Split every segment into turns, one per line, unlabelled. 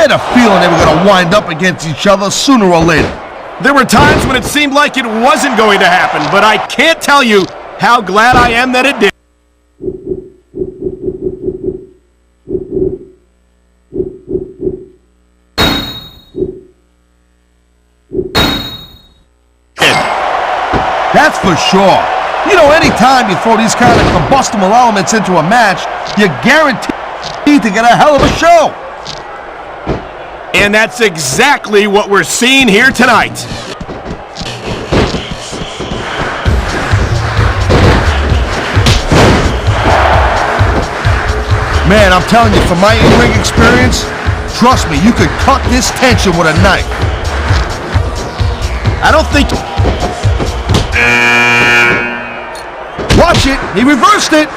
had a feeling they were going to wind up against each other sooner or later.
There were times when it seemed like it wasn't going to happen, but I can't tell you how glad I am that it did.
That's for sure. You know, anytime you throw these kind of combustible elements into a match, you're guaranteed to get a hell of a show.
And that's exactly what we're seeing here tonight.
Man, I'm telling you, from my in-ring experience, trust me, you could cut this tension with a knife.
I don't think...
Watch it, he reversed it.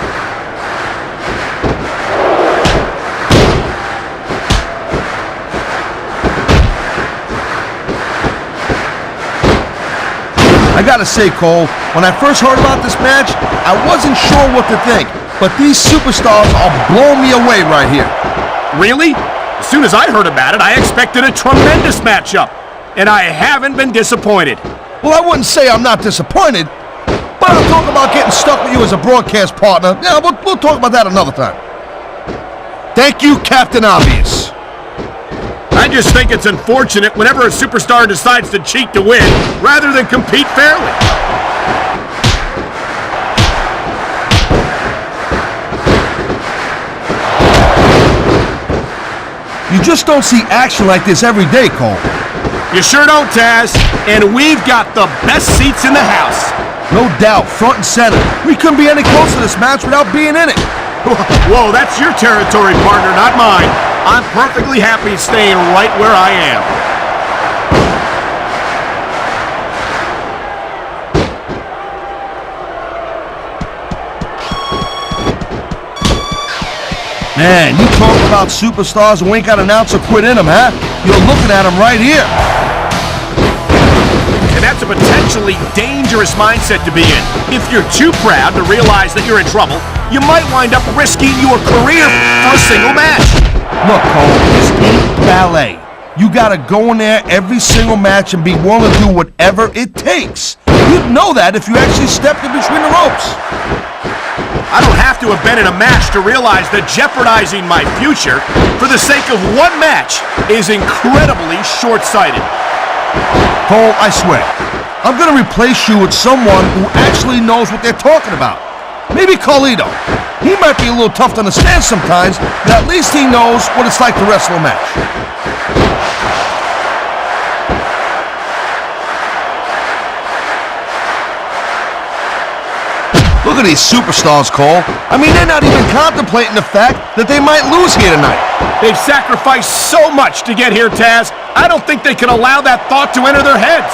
I gotta say, Cole, when I first heard about this match, I wasn't sure what to think, but these superstars are blowing me away right here.
Really? As soon as I heard about it, I expected a tremendous matchup, and I haven't been disappointed.
Well, I wouldn't say I'm not disappointed, but I'll talk about getting stuck with you as a broadcast partner. Yeah, we'll talk about that another time. Thank you, Captain Obvious.
I just think it's unfortunate whenever a superstar decides to cheat to win, rather than compete fairly.
You just don't see action like this every day, Cole.
You sure don't, Taz. And we've got the best seats in the house.
No doubt, front and center. We couldn't be any closer to this match without being in it.
Whoa, that's your territory, partner, not mine. I'm perfectly happy staying right where I am.
Man, you talk about superstars who ain't got an ounce of quit in them, huh? You're looking at them right here.
And that's a potentially dangerous mindset to be in. If you're too proud to realize that you're in trouble, you might wind up risking your career for a single match.
Look, Cole, this ain't ballet. You gotta go in there every single match and be willing to do whatever it takes. You'd know that if you actually stepped in between the ropes.
I don't have to have been in a match to realize that jeopardizing my future for the sake of one match is incredibly short-sighted.
Cole, I swear, I'm gonna replace you with someone who actually knows what they're talking about. Maybe Carlito. He might be a little tough to understand sometimes, but at least he knows what it's like to wrestle a match. Look at these superstars, Cole. I mean, they're not even contemplating the fact that they might lose here tonight.
They've sacrificed so much to get here, Taz. I don't think they can allow that thought to enter their heads.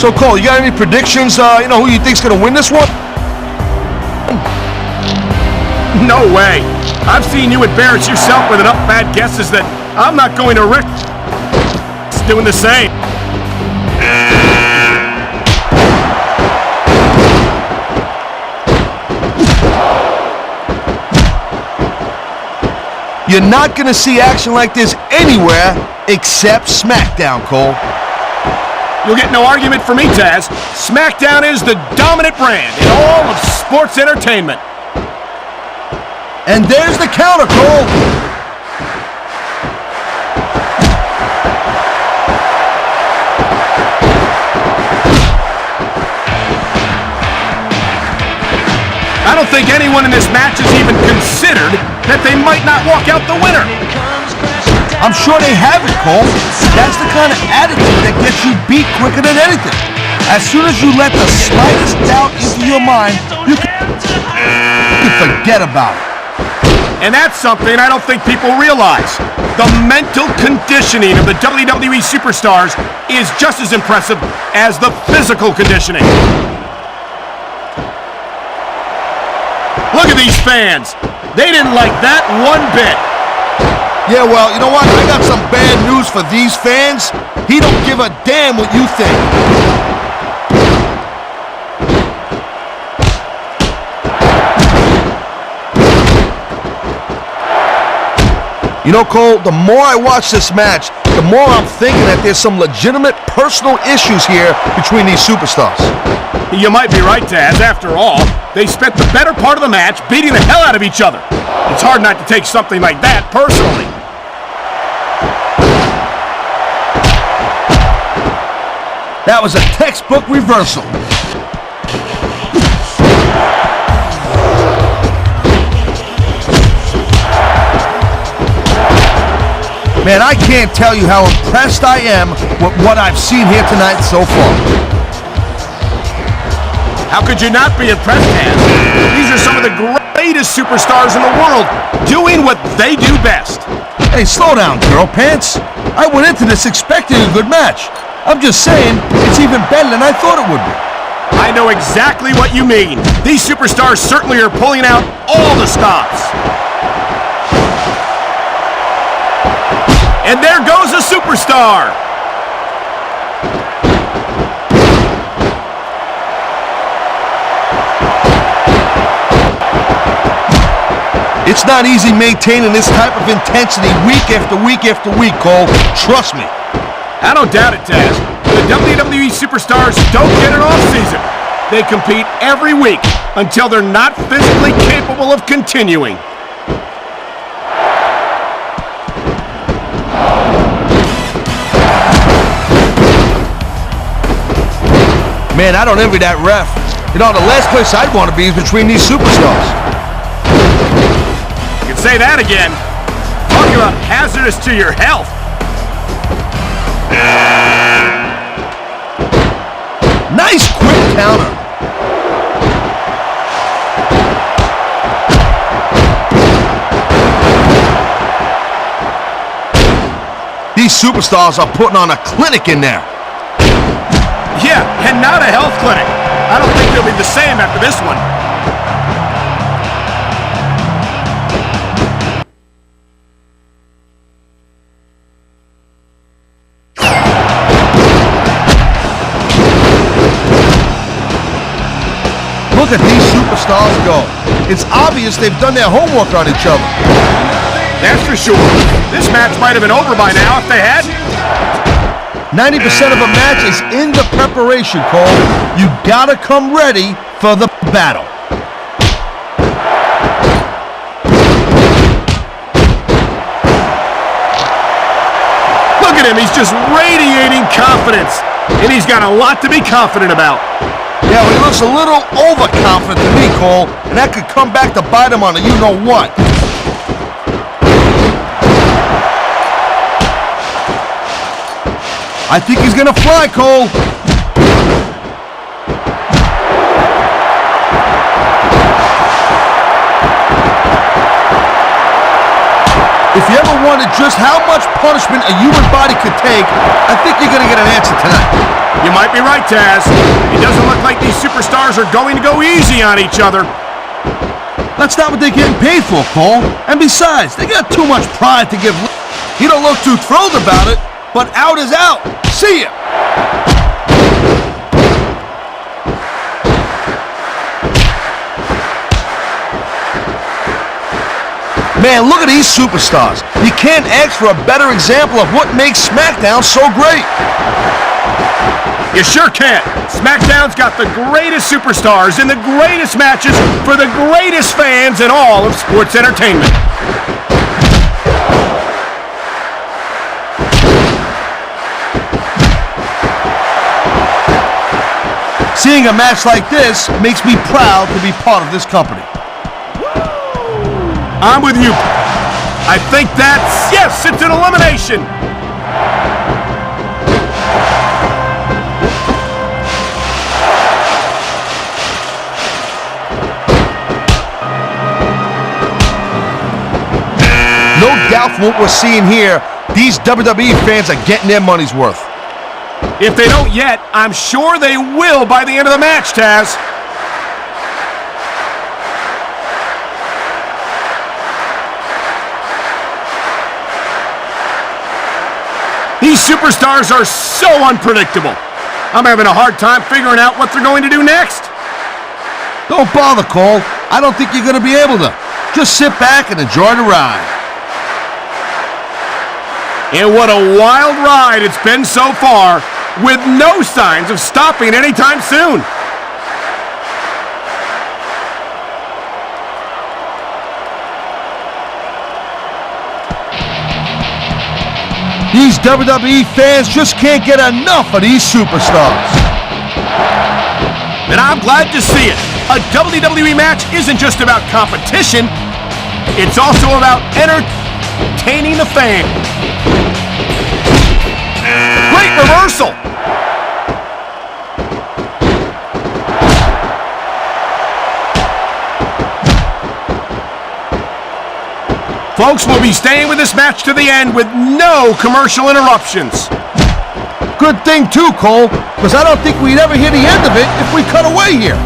So, Cole, you got any predictions, who you think's gonna win this one?
No way. I've seen you embarrass yourself with enough bad guesses that I'm not going to risk doing the same.
You're not gonna see action like this anywhere except SmackDown, Cole.
You'll get no argument from me, Taz. SmackDown is the dominant brand in all of sports entertainment.
And there's the counter, Cole.
I don't think anyone in this match has even considered that they might not walk out the winner.
I'm sure they haven't, Cole. That's the kind of attitude that gets you beat quicker than anything. As soon as you let the slightest doubt into your mind, you can forget about it.
And that's something I don't think people realize. The mental conditioning of the WWE superstars is just as impressive as the physical conditioning. Look at these fans. They didn't like that one bit.
Yeah, well, you know what? I got some bad news for these fans. He don't give a damn what you think. You know, Cole, the more I watch this match, the more I'm thinking that there's some legitimate personal issues here between these superstars.
You might be right, Taz. After all, they spent the better part of the match beating the hell out of each other. It's hard not to take something like that personally.
That was a textbook reversal. Man, I can't tell you how impressed I am with what I've seen here tonight so far.
How could you not be impressed, Taz? These are some of the greatest superstars in the world doing what they do best.
Hey, slow down, girl pants. I went into this expecting a good match. I'm just saying, it's even better than I thought it would be.
I know exactly what you mean. These superstars certainly are pulling out all the stops. And there goes a superstar.
It's not easy maintaining this type of intensity week after week after week, Cole. Trust me.
I don't doubt it, Taz. The WWE superstars don't get an off-season. They compete every week until they're not physically capable of continuing.
Man, I don't envy that ref. You know, the last place I'd want to be is between these superstars.
You can say that again. Talking about hazardous to your health.
Nice quick counter. These superstars are putting on a clinic in there.
Yeah, and not a health clinic. I don't think they'll be the same after this one.
Look at these superstars go. It's obvious they've done their homework on each other.
That's for sure. This match might have been over by now if they hadn't.
90% of a match is in the preparation, Cole. You gotta come ready for the battle.
Look at him, he's just radiating confidence. And he's got a lot to be confident about.
Yeah, well, he looks a little overconfident to me, Cole, and that could come back to bite him on a you-know-what. I think he's gonna fly, Cole. If you ever wondered just how much punishment a human body could take, I think you're gonna get an answer tonight.
You might be right, Taz. It doesn't look like these superstars are going to go easy on each other.
That's not what they're getting paid for, Cole. And besides, they got too much pride to give. He don't look too thrilled about it, but out is out. See ya. Man, look at these superstars. You can't ask for a better example of what makes SmackDown so great.
You sure can't. SmackDown's got the greatest superstars in the greatest matches for the greatest fans in all of sports entertainment.
Seeing a match like this makes me proud to be part of this company.
I'm with you. I think that's, yes, it's an elimination.
No doubt from what we're seeing here, these WWE fans are getting their money's worth.
If they don't yet, I'm sure they will by the end of the match, Taz. These superstars are so unpredictable. I'm having a hard time figuring out what they're going to do next.
Don't bother, Cole. I don't think you're going to be able to. Just sit back and enjoy the ride.
And what a wild ride it's been so far, with no signs of stopping anytime soon.
These WWE fans just can't get enough of these superstars.
And I'm glad to see it. A WWE match isn't just about competition, it's also about entertaining the fan. Great reversal. Folks, will be staying with this match to the end with no commercial interruptions.
Good thing too, Cole, because I don't think we'd ever hear the end of it if we cut away here.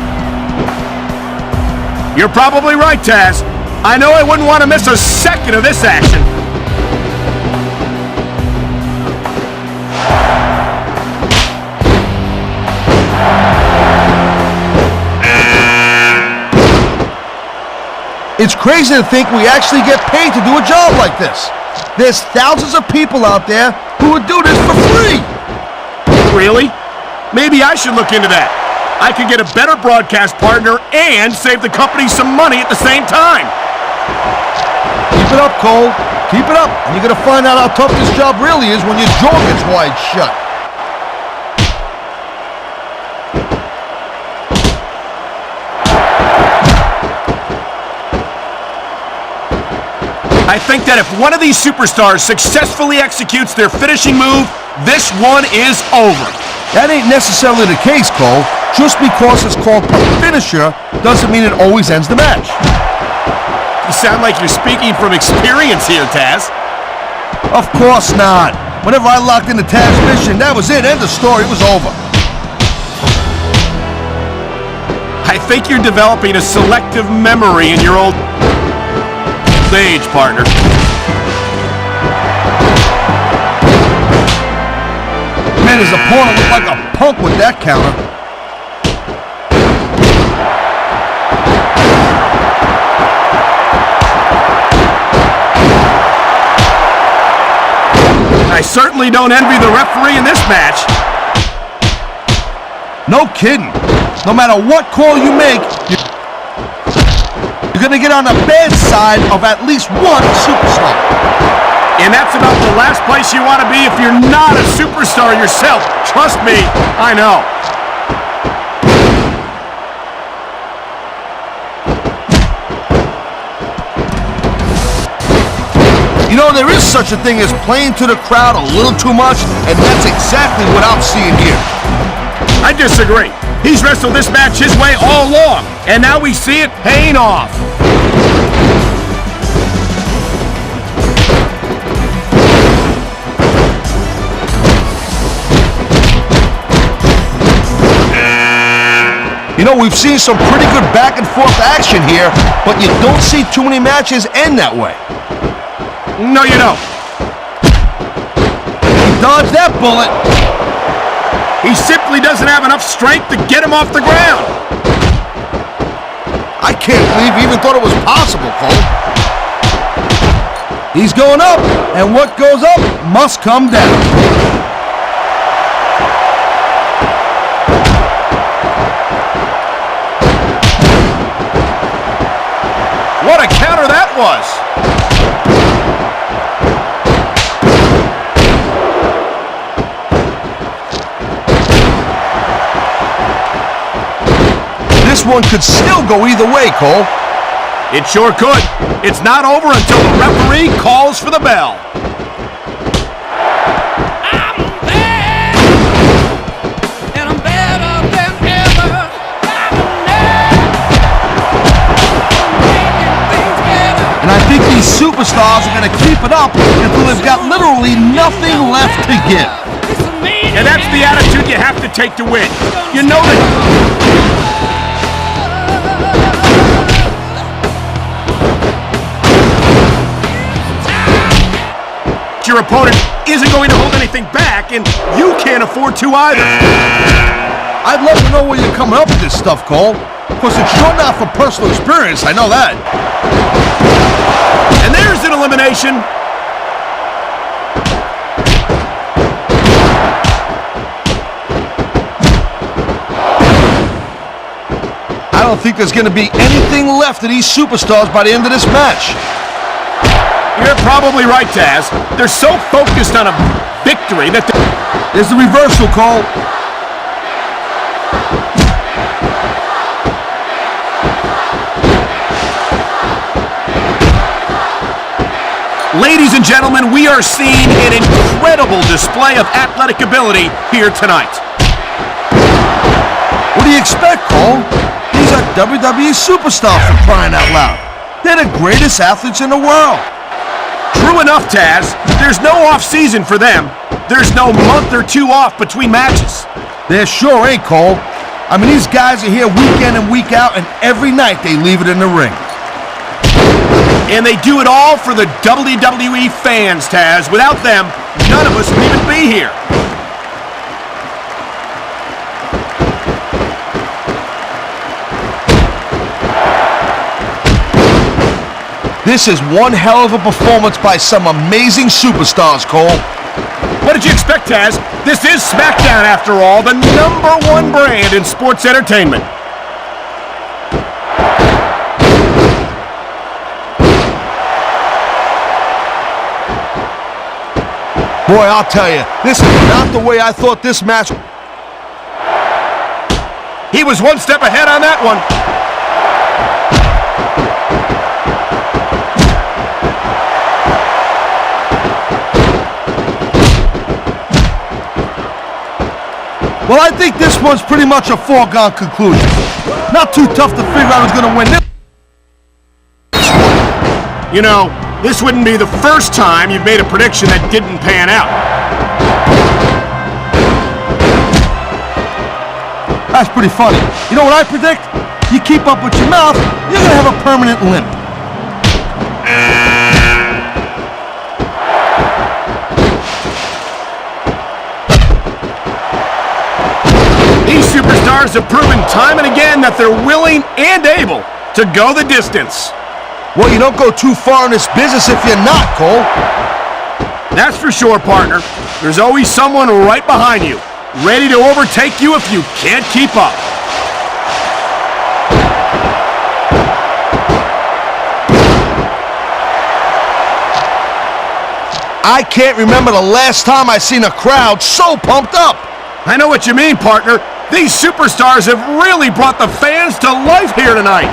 You're probably right, Taz. I know I wouldn't want to miss a second of this action.
It's crazy to think we actually get paid to do a job like this. There's thousands of people out there who would do this for free.
Really? Maybe I should look into that. I could get a better broadcast partner and save the company some money at the same time.
Keep it up, Cole. Keep it up. And you're going to find out how tough this job really is when your jaw gets wide shut.
I think that if one of these superstars successfully executes their finishing move, this one is over.
That ain't necessarily the case, Cole. Just because it's called a finisher doesn't mean it always ends the match.
You sound like you're speaking from experience here, Taz.
Of course not. Whenever I locked into Taz's mission, that was it. End of story. It was over.
I think you're developing a selective memory in your old age, partner.
Man, his opponent looked like a punk with that counter.
I certainly don't envy the referee in this match.
No kidding. No matter what call you make, you're going to get on the bad side of at least one superstar.
And that's about the last place you want to be if you're not a superstar yourself. Trust me, I know.
You know, there is such a thing as playing to the crowd a little too much, and that's exactly what I'm seeing here.
I disagree. He's wrestled this match his way all along, and now we see it paying off.
You know, we've seen some pretty good back and forth action here, but you don't see too many matches end that way.
No, you don't.
He dodged that bullet.
He simply doesn't have enough strength to get him off the ground.
I can't believe he even thought it was possible, Cole. He's going up, and what goes up must come down.
What a counter that was!
This one could still go either way, Cole.
It sure could. It's not over until the referee calls for the bell.
And I think these superstars are going to keep it up until they've got literally nothing left to give.
And that's the attitude you have to take to win. You know that your opponent isn't going to hold anything back, and you can't afford to either.
I'd love to know where you're coming up with this stuff, Cole. Because it's sure not from personal experience, I know that.
And there's an elimination.
I don't think there's going to be anything left of these superstars by the end of this match.
You're probably right, Taz. They're so focused on a victory that
There's the reversal, Cole.
Ladies and gentlemen, we are seeing an incredible display of athletic ability here tonight.
What do you expect, Cole? These are WWE superstars, for crying out loud. They're the greatest athletes in the world.
True enough, Taz. There's no off-season for them. There's no month or two off between matches.
There sure ain't, Cole. I mean, these guys are here week in and week out, and every night they leave it in the ring.
And they do it all for the WWE fans, Taz. Without them, none of us would even be here.
This is one hell of a performance by some amazing superstars, Cole.
What did you expect, Taz? This is SmackDown, after all, the #1 brand in sports entertainment.
Boy, I'll tell you, this is not the way I thought this match.
He was one step ahead on that one.
Well, I think this one's pretty much a foregone conclusion. Not too tough to figure out who's going to win this.
You know, this wouldn't be the first time you've made a prediction that didn't pan out.
That's pretty funny. You know what I predict? You keep up with your mouth, you're going to have a permanent limp.
These superstars have proven time and again that they're willing and able to go the distance.
Well, you don't go too far in this business if you're not, Cole.
That's for sure, partner. There's always someone right behind you, ready to overtake you if you can't keep up.
I can't remember the last time I seen a crowd so pumped up.
I know what you mean, partner. These superstars have really brought the fans to life here tonight.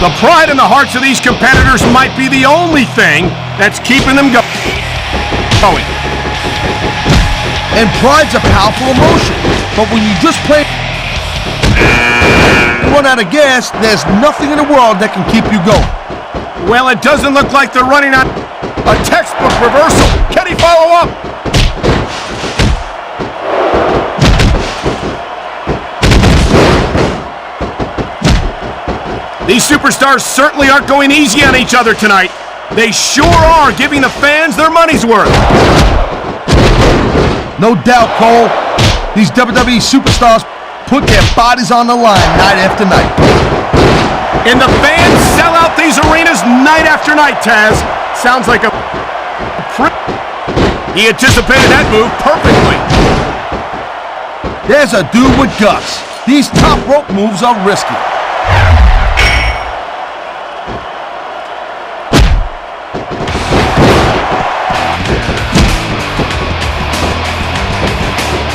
The pride in the hearts of these competitors might be the only thing that's keeping them going.
And pride's a powerful emotion. But when you just play and run out of gas, there's nothing in the world that can keep you going.
Well, it doesn't look like they're running on a textbook reversal. Can he follow up? These superstars certainly aren't going easy on each other tonight. They sure are giving the fans their money's worth.
No doubt, Cole. These WWE superstars put their bodies on the line night after night.
And the fans sell out these arenas night after night, Taz. Sounds like a... He anticipated that move perfectly.
There's a dude with guts. These top rope moves are risky.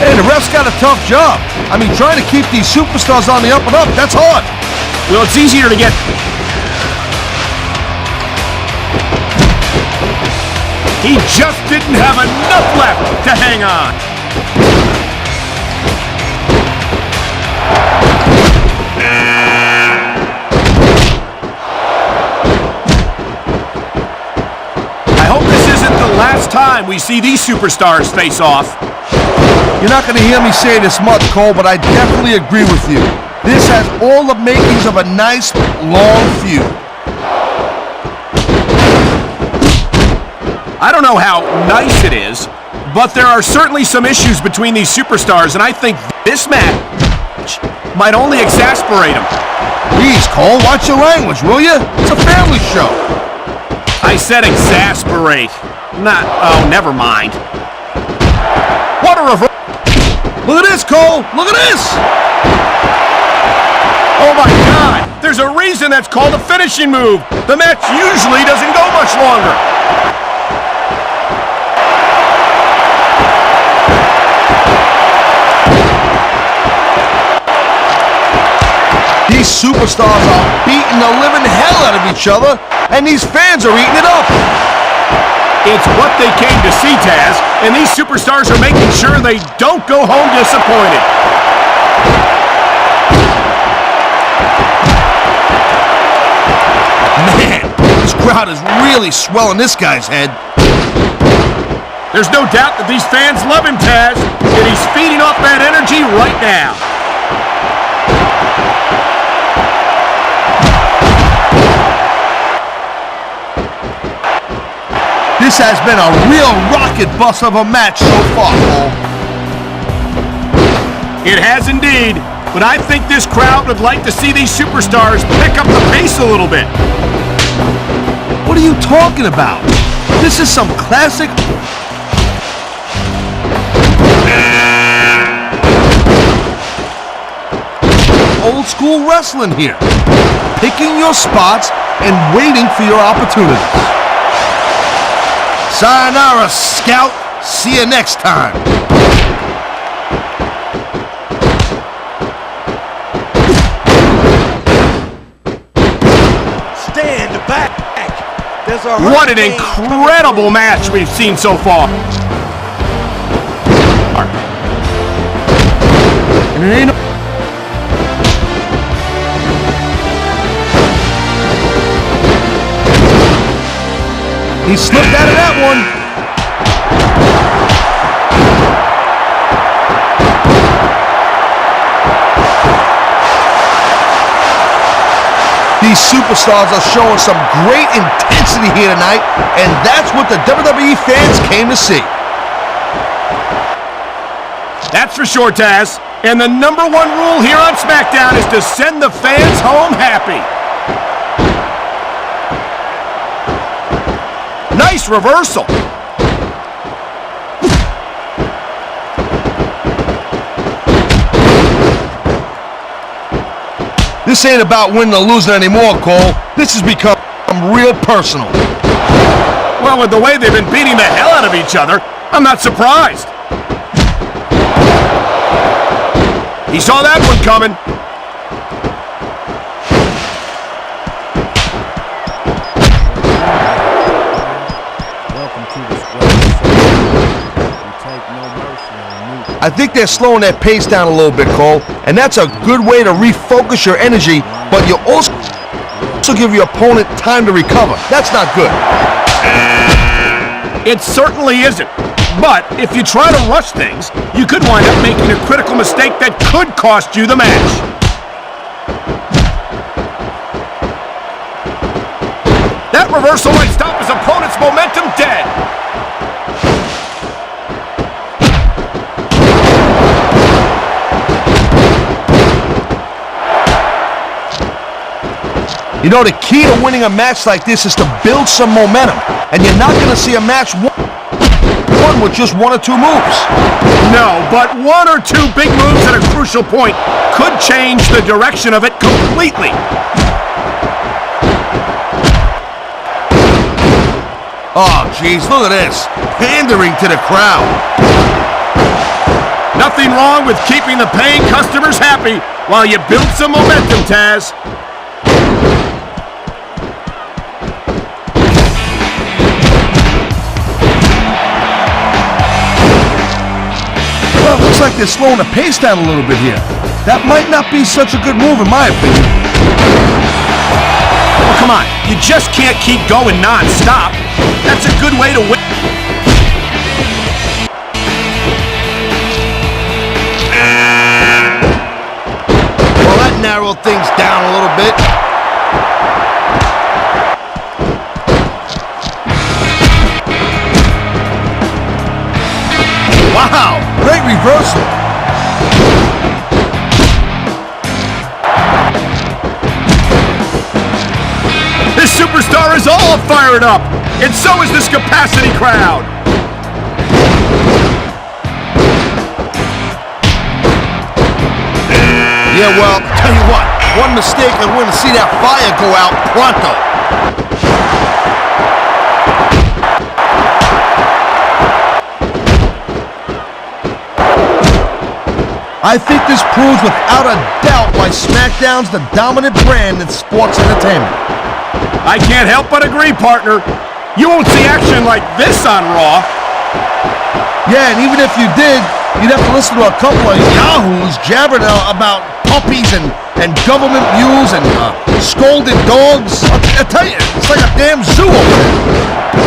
Hey, the ref's got a tough job. I mean, trying to keep these superstars on the up and up, that's hard.
Well, it's easier to get... He just didn't have enough left to hang on. I hope this isn't the last time we see these superstars face off.
You're not going to hear me say this much, Cole, but I definitely agree with you. This has all the makings of a nice, long feud.
I don't know how nice it is, but there are certainly some issues between these superstars, and I think this match might only exasperate them.
Please, Cole, watch your language, will you? It's a family show.
I said exasperate. Oh, never mind. What a reverse.
Look at this, Cole. Look at this.
Oh, my God. There's a reason that's called a finishing move. The match usually doesn't go much longer.
These superstars are beating the living hell out of each other, and these fans are eating it up.
It's what they came to see, Taz, and these superstars are making sure they don't go home disappointed.
Man, this crowd is really swelling this guy's head.
There's no doubt that these fans love him, Taz, and he's feeding off that energy right now.
This has been a real rocket bus of a match so far, Cole.
It has indeed, but I think this crowd would like to see these superstars pick up the pace a little bit.
What are you talking about? This is some classic... old school wrestling here. Picking your spots and waiting for your opportunities. Sayonara, Scout. See you next time.
Stand back. There's a
what an incredible match we've seen so far.
And it ain't... He slipped out of that one. These superstars are showing some great intensity here tonight, and that's what the WWE fans came to see.
That's for sure, Taz. And the #1 rule here on SmackDown is to send the fans home happy. Nice reversal.
This ain't about winning or losing anymore, Cole. This has become real personal.
Well, with the way they've been beating the hell out of each other, I'm not surprised. He saw that one coming.
I think they're slowing their pace down a little bit, Cole, and that's a good way to refocus your energy, but you also give your opponent time to recover. That's not good.
It certainly isn't. But if you try to rush things, you could wind up making a critical mistake that could cost you the match. That reversal might stop his opponent's momentum dead.
You know, the key to winning a match like this is to build some momentum, and you're not going to see a match won with just 1 or 2 moves.
No, but 1 or 2 big moves at a crucial point could change the direction of it completely.
Oh, geez, look at this. Pandering to the crowd.
Nothing wrong with keeping the paying customers happy while you build some momentum, Taz.
Well, it looks like they're slowing the pace down a little bit here. That might not be such a good move in my opinion.
Well, come on. You just can't keep going non-stop. That's a good way to win.
Well, that narrowed things down a little bit. Wow, great reversal.
This superstar is all fired up. and so is this capacity crowd.
Yeah, well, tell you what, one mistake and we're gonna see that fire go out pronto. I think this proves without a doubt why SmackDown's the dominant brand in sports entertainment.
I can't help but agree, partner. You won't see action like this on Raw.
Yeah, and even if you did, you'd have to listen to a couple of yahoos jabbering about puppies and government mules and scolded dogs. I tell you, it's like a damn zoo over there.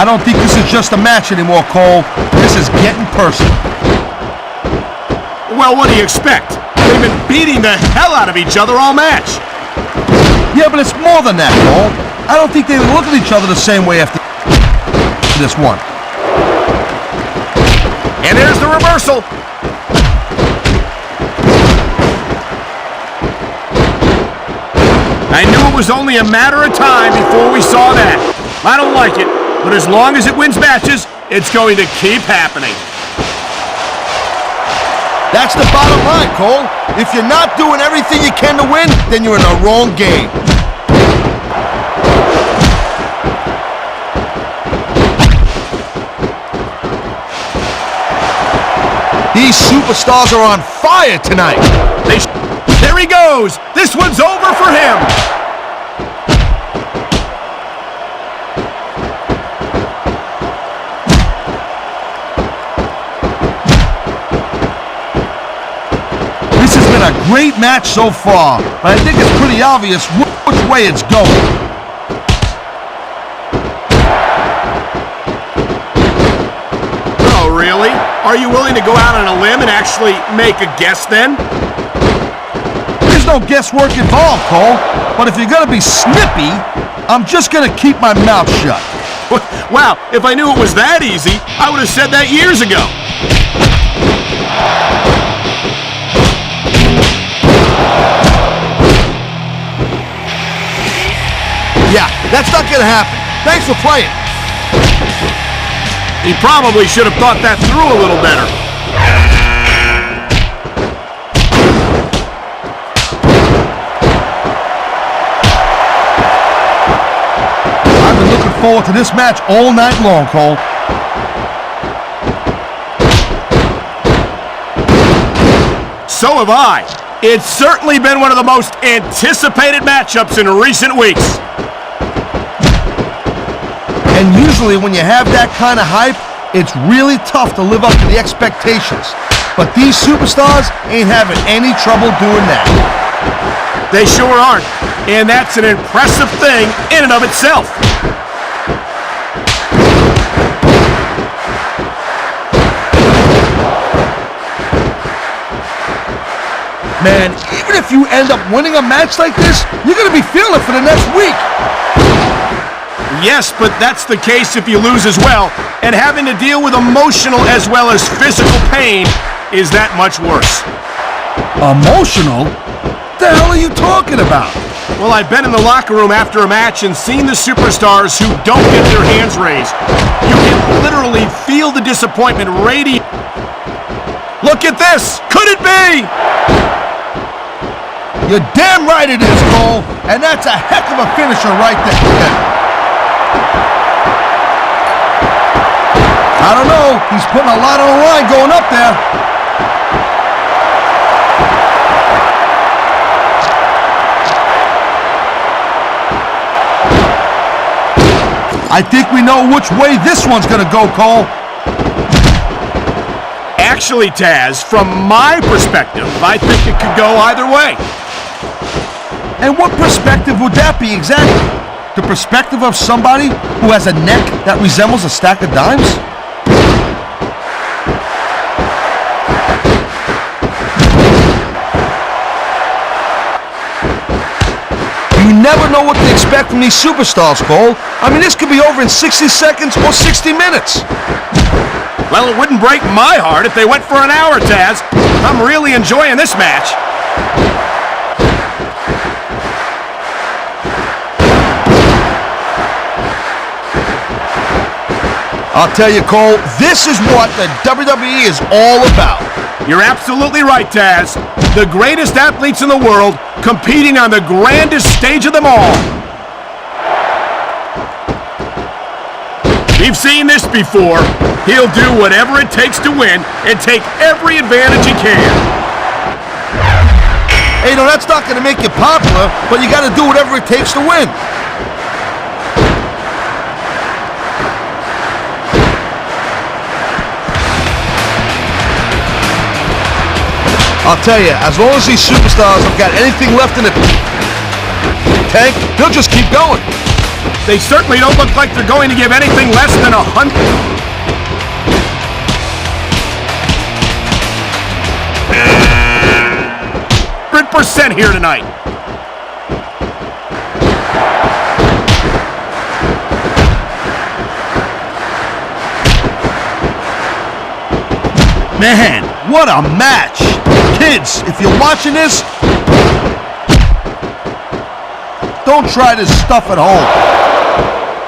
I don't think this is just a match anymore, Cole. This is getting personal.
Well, what do you expect? They've been beating the hell out of each other all match.
Yeah, but it's more than that, Cole. I don't think they look at each other the same way after this one.
And there's the reversal. I knew it was only a matter of time before we saw that. I don't like it. But as long as it wins matches, it's going to keep happening.
That's the bottom line, Cole. If you're not doing everything you can to win, then you're in the wrong game. These superstars are on fire tonight.
There he goes. This one's over for him.
A great match so far, but I think it's pretty obvious which way it's going.
Oh, really? Are you willing to go out on a limb and actually make a guess then?
There's no guesswork involved, Cole, but if you're going to be snippy, I'm just going to keep my mouth shut.
Wow, if I knew it was that easy, I would have said that years ago.
Yeah, that's not gonna happen. Thanks for playing.
He probably should have thought that through a little better.
I've been looking forward to this match all night long, Cole.
So have I. It's certainly been one of the most anticipated matchups in recent weeks.
And usually when you have that kind of hype, it's really tough to live up to the expectations. But these superstars ain't having any trouble doing that.
They sure aren't. And that's an impressive thing in and of itself.
Man, even if you end up winning a match like this, you're going to be feeling it for the next week.
Yes, but that's the case if you lose as well, and having to deal with emotional as well as physical pain is that much worse.
Emotional? What the hell are you talking about?
Well, I've been in the locker room after a match and seen the superstars who don't get their hands raised. You can literally feel the disappointment radiate. Look at this! Could it be?
You're damn right it is, Cole, and that's a heck of a finisher right there. I don't know. He's putting a lot on the line going up there. I think we know which way this one's going to go, Cole.
Actually, Taz, from my perspective, I think it could go either way.
And what perspective would that be exactly? The perspective of somebody who has a neck that resembles a stack of dimes? You never know what to expect from these superstars, Cole. I mean, this could be over in 60 seconds or 60 minutes.
Well, it wouldn't break my heart if they went for an hour, Taz. I'm really enjoying this match.
I'll tell you, Cole, this is what the WWE is all about.
You're absolutely right, Taz. The greatest athletes in the world competing on the grandest stage of them all. We've seen this before. He'll do whatever it takes to win and take every advantage he can.
Hey, no, that's not going to make you popular, but you got to do whatever it takes to win. I'll tell you, as long as these superstars have got anything left in the tank, they'll just keep going.
They certainly don't look like they're going to give anything less than 100% here tonight.
Man, what a match. Kids, if you're watching this, don't try this stuff at home.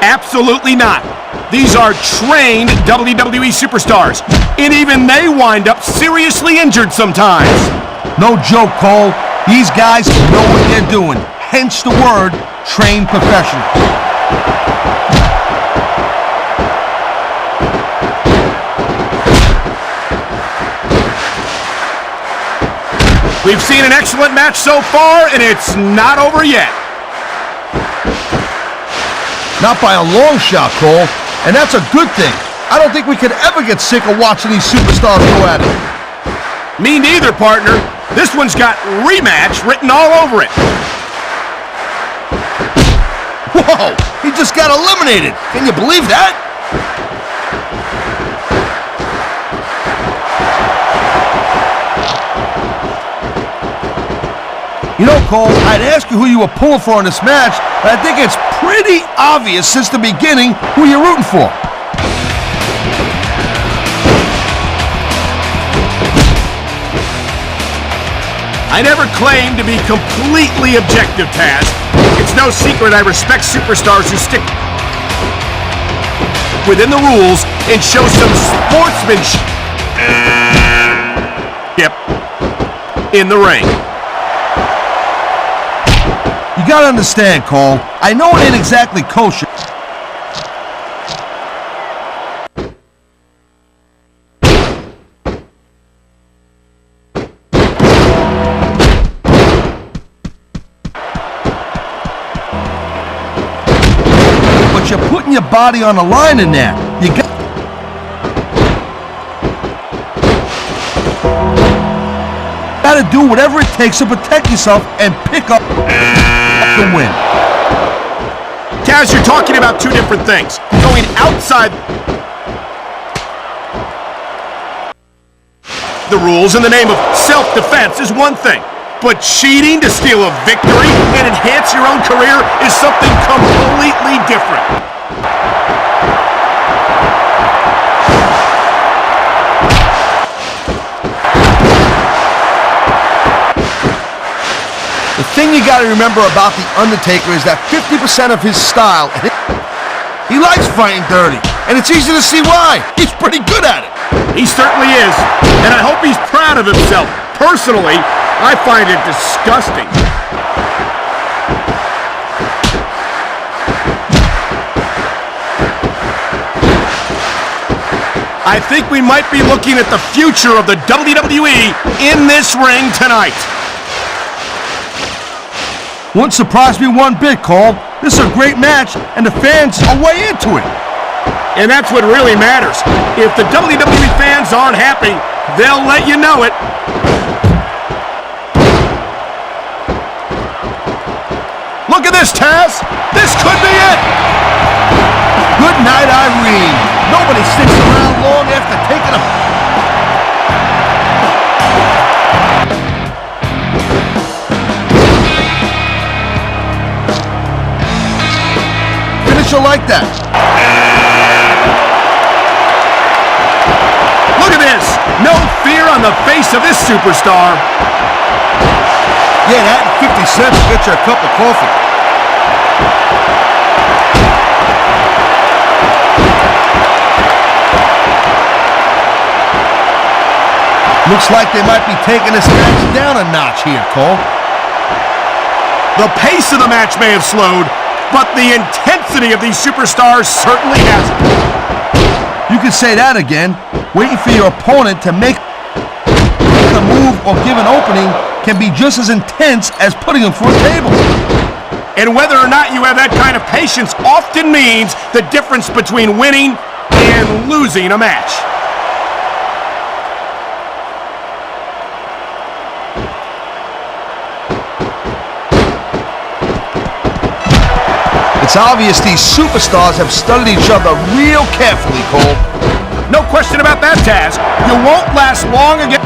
Absolutely not. These are trained WWE superstars, and even they wind up seriously injured sometimes.
No joke, Cole. These guys know what they're doing. Hence the word, trained professionals.
We've seen an excellent match so far, and it's not over yet.
Not by a long shot, Cole, and that's a good thing. I don't think we could ever get sick of watching these superstars go at it.
Me neither, partner. This one's got rematch written all over it.
Whoa, he just got eliminated. Can you believe that? You know, Cole, I'd ask you who you were pulling for in this match, but I think it's pretty obvious since the beginning who you're rooting for.
I never claimed to be completely objective, Taz. It's no secret I respect superstars who stick within the rules and show some sportsmanship in the ring.
You gotta understand, Cole, I know it ain't exactly kosher. But you're putting your body on the line in there. You gotta do whatever it takes to protect yourself and pick up the win.
Taz, you're talking about two different things. Going outside the rules in the name of self-defense is one thing, but cheating to steal a victory and enhance your own career is something completely different.
The thing you gotta remember about The Undertaker is that 50% of his style, he likes fighting dirty, and it's easy to see why. He's pretty good at it.
He certainly is, and I hope he's proud of himself. Personally, I find it disgusting. I think we might be looking at the future of the WWE in this ring tonight.
Wouldn't surprise me one bit, Cole. This is a great match, and the fans are way into it.
And that's what really matters. If the WWE fans aren't happy, they'll let you know it. Look at this, Taz. This could be it.
Good night, Irene. Nobody sticks around long after taking a... like that.
Look at this. No fear on the face of this superstar.
Yeah, that 50 cents will get you a cup of coffee. Looks like they might be taking this match down a notch here, Cole.
The pace of the match may have slowed, but the intensity of these superstars certainly hasn't.
You can say that again. Waiting for your opponent to make a move or give an opening can be just as intense as putting them through a table.
And whether or not you have that kind of patience often means the difference between winning and losing a match.
It's obvious these superstars have studied each other real carefully, Cole.
No question about that, Taz. You won't last long again.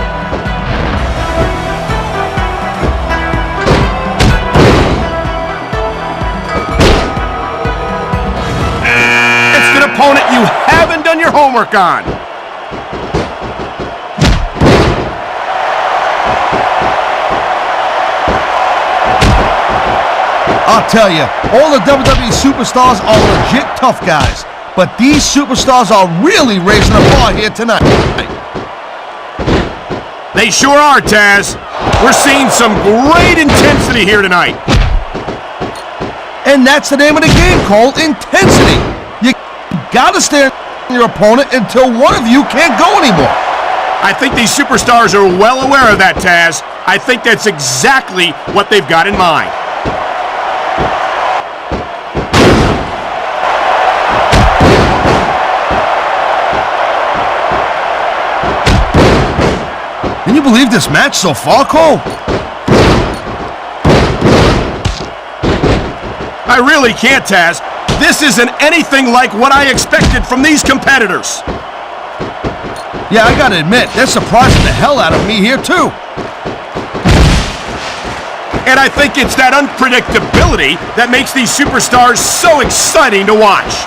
It's an opponent you haven't done your homework on.
I'll tell you, all the WWE superstars are legit tough guys, but these superstars are really raising the bar here tonight.
They sure are, Taz. We're seeing some great intensity here tonight.
And that's the name of the game, Cole, intensity. You gotta stare at your opponent until one of you can't go anymore.
I think these superstars are well aware of that, Taz. I think that's exactly what they've got in mind.
Can you believe this match so far, Cole?
I really can't, Taz. This isn't anything like what I expected from these competitors.
Yeah, I gotta admit, they're surprising the hell out of me here, too.
And I think it's that unpredictability that makes these superstars so exciting to watch.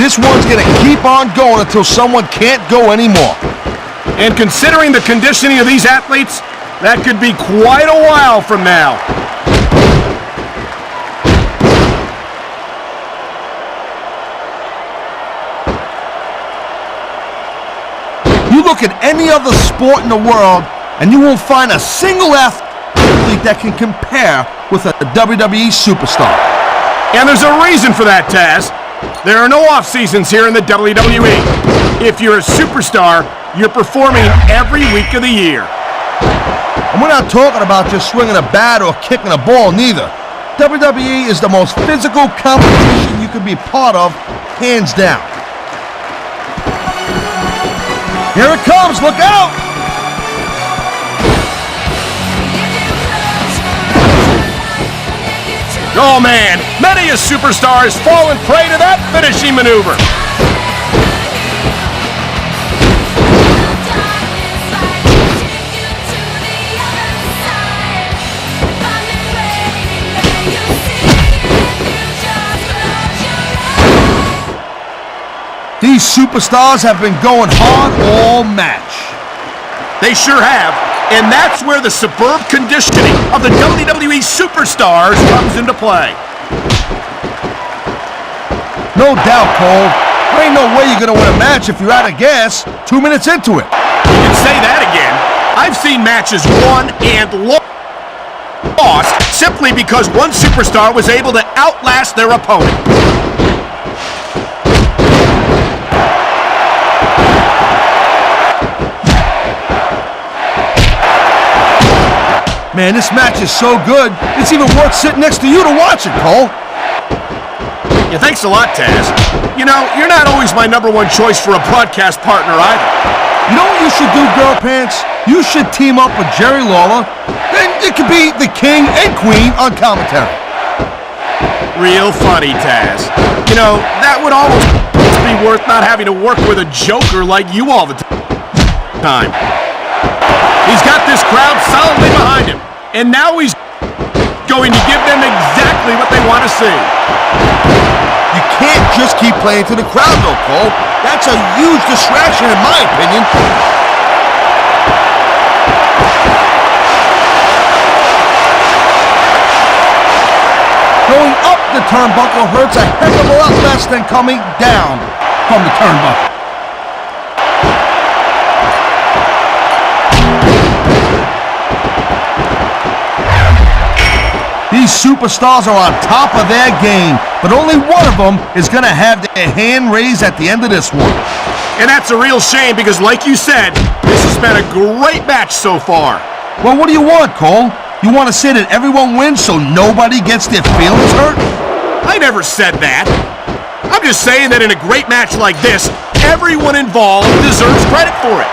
This one's gonna keep on going until someone can't go anymore.
And considering the conditioning of these athletes, that could be quite a while from now.
You look at any other sport in the world, and you won't find a single athlete that can compare with a WWE superstar.
And there's a reason for that, Taz. There are no off-seasons here in the WWE. If you're a superstar, you're performing every week of the year.
And we're not talking about just swinging a bat or kicking a ball, neither. WWE is the most physical competition you can be part of, hands down. Here it comes, look out!
Oh man, many a superstar has fallen prey to that finishing maneuver.
These superstars have been going hard all match.
They sure have. And that's where the superb conditioning of the WWE superstars comes into play.
No doubt, Cole. There ain't no way you're going to win a match if you're out of gas 2 minutes into it.
You can say that again. I've seen matches won and lost simply because one superstar was able to outlast their opponent.
Man, this match is so good, it's even worth sitting next to you to watch it, Cole.
Yeah, thanks a lot, Taz. You know, you're not always my #1 choice for a broadcast partner either.
You know what you should do, Girl Pants? You should team up with Jerry Lawler. Then it could be the king and queen on commentary.
Real funny, Taz. You know, that would almost be worth not having to work with a joker like you all the time. He's got this crowd solidly behind him. And now he's going to give them exactly what they want to see.
You can't just keep playing to the crowd, though, Cole. That's a huge distraction, in my opinion. Going up the turnbuckle hurts a heck of a lot less than coming down from the turnbuckle. These superstars are on top of their game, but only one of them is going to have their hand raised at the end of this one.
And that's a real shame because, like you said, this has been a great match so far.
Well, what do you want, Cole? You want to say that everyone wins so nobody gets their feelings hurt?
I never said that. I'm just saying that in a great match like this, everyone involved deserves credit for it.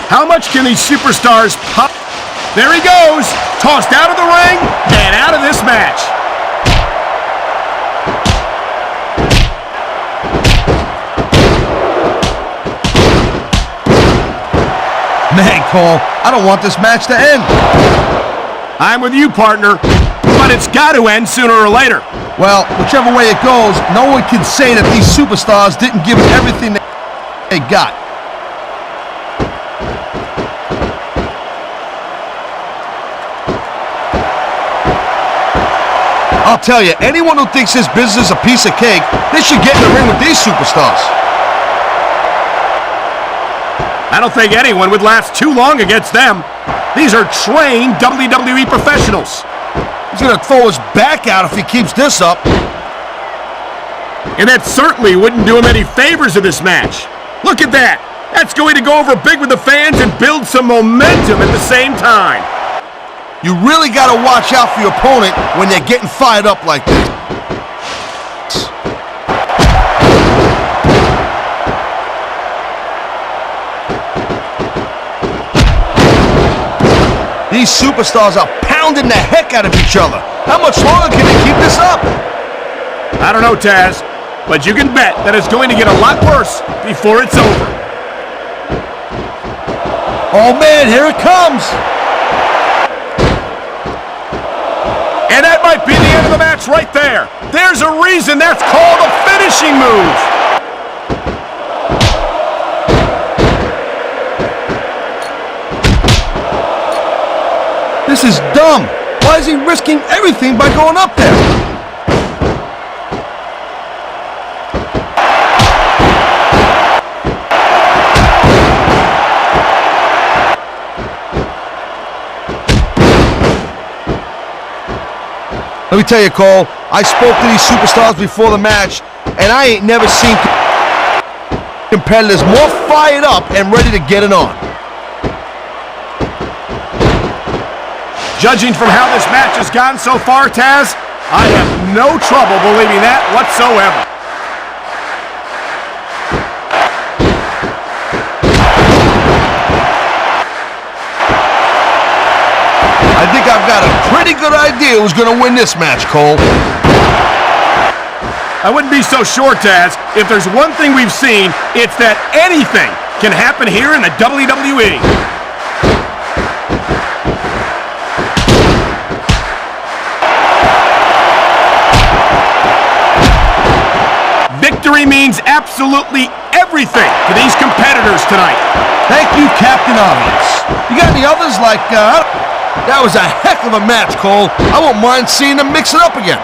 How much can these superstars pop? There he goes, tossed out of the ring and out of this match.
Man, Cole, I don't want this match to end.
I'm with you, partner, but it's got to end sooner or later.
Well, whichever way it goes, no one can say that these superstars didn't give it everything they got. I'll tell you, anyone who thinks this business is a piece of cake, they should get in the ring with these superstars.
I don't think anyone would last too long against them. These are trained WWE professionals.
He's going to throw his back out if he keeps this up.
And that certainly wouldn't do him any favors in this match. Look at that. That's going to go over big with the fans and build some momentum at the same time.
You really got to watch out for your opponent when they're getting fired up like this. These superstars are pounding the heck out of each other. How much longer can they keep this up?
I don't know, Taz, but you can bet that it's going to get a lot worse before it's over.
Oh, man, here it comes.
And that might be the end of the match right there. There's a reason that's called a finishing move.
This is dumb. Why is he risking everything by going up there? Let me tell you, Cole, I spoke to these superstars before the match, and I ain't never seen competitors more fired up and ready to get it on.
Judging from how this match has gone so far, Taz, I have no trouble believing that whatsoever.
I think I've got a pretty good idea who's going to win this match, Cole.
I wouldn't be so sure, Taz. If there's one thing we've seen, it's that anything can happen here in the WWE. Victory means absolutely everything to these competitors tonight.
Thank you, Captain Obvious. You got any others like, that was a heck of a match, Cole. I won't mind seeing them mix it up again.